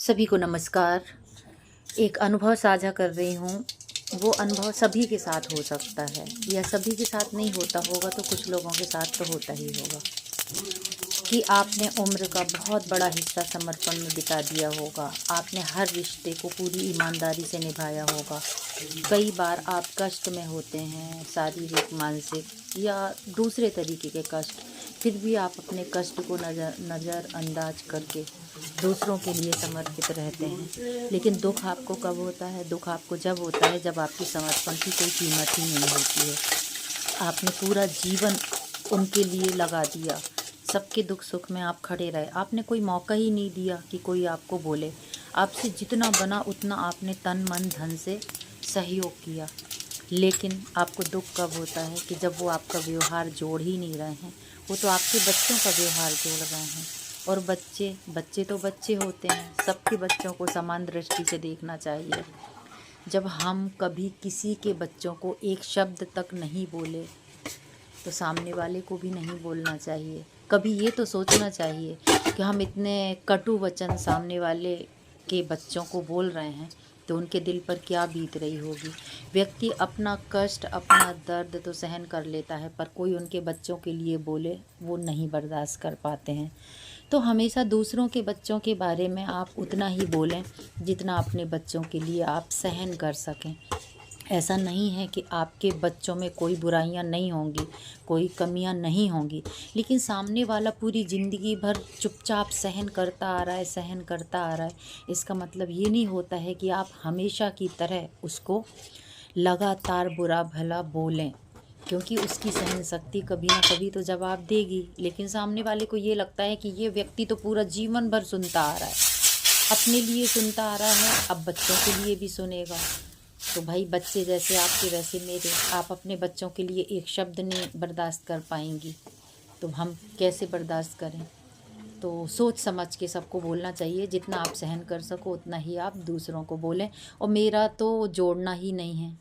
सभी को नमस्कार। एक अनुभव साझा कर रही हूँ। वो अनुभव सभी के साथ हो सकता है या सभी के साथ नहीं होता होगा तो कुछ लोगों के साथ तो होता ही होगा कि आपने उम्र का बहुत बड़ा हिस्सा समर्पण में बिता दिया होगा। आपने हर रिश्ते को पूरी ईमानदारी से निभाया होगा। कई बार आप कष्ट में होते हैं, शारीरिक, मानसिक या दूसरे तरीके के कष्ट। फिर भी आप अपने कष्ट को नज़रअंदाज करके दूसरों के लिए समर्पित रहते हैं। लेकिन दुख आपको कब होता है? दुख आपको जब होता है जब आपकी समर्पण की कोई कीमत ही नहीं होती है। आपने पूरा जीवन उनके लिए लगा दिया, सबके दुख सुख में आप खड़े रहे। आपने कोई मौका ही नहीं दिया कि कोई आपको बोले। आपसे जितना बना उतना आपने तन मन धन से सहयोग किया। लेकिन आपको दुख कब होता है कि जब वो आपका व्यवहार जोड़ ही नहीं रहे हैं। वो तो आपके बच्चों का व्यवहार जोड़ रहे हैं। और बच्चे तो बच्चे होते हैं। सबके बच्चों को समान दृष्टि से देखना चाहिए। जब हम कभी किसी के बच्चों को एक शब्द तक नहीं बोले तो सामने वाले को भी नहीं बोलना चाहिए। कभी ये तो सोचना चाहिए कि हम इतने कटु वचन सामने वाले के बच्चों को बोल रहे हैं तो उनके दिल पर क्या बीत रही होगी। व्यक्ति अपना कष्ट, अपना दर्द तो सहन कर लेता है, पर कोई उनके बच्चों के लिए बोले वो नहीं बर्दाश्त कर पाते हैं। तो हमेशा दूसरों के बच्चों के बारे में आप उतना ही बोलें जितना अपने बच्चों के लिए आप सहन कर सकें। ऐसा नहीं है कि आपके बच्चों में कोई बुराइयां नहीं होंगी, कोई कमियां नहीं होंगी, लेकिन सामने वाला पूरी ज़िंदगी भर चुपचाप सहन करता आ रहा है, सहन करता आ रहा है। इसका मतलब ये नहीं होता है कि आप हमेशा की तरह उसको लगातार बुरा भला बोलें, क्योंकि उसकी सहन शक्ति कभी ना कभी तो जवाब देगी। लेकिन सामने वाले को ये लगता है कि ये व्यक्ति तो पूरा जीवन भर सुनता आ रहा है, अपने लिए सुनता आ रहा है, अब बच्चों के लिए भी सुनेगा। तो भाई, बच्चे जैसे आपके वैसे मेरे। आप अपने बच्चों के लिए एक शब्द नहीं बर्दाश्त कर पाएंगी तो हम कैसे बर्दाश्त करें। तो सोच समझ के सबको बोलना चाहिए। जितना आप सहन कर सको उतना ही आप दूसरों को बोलें। और मेरा तो जोड़ना ही नहीं है,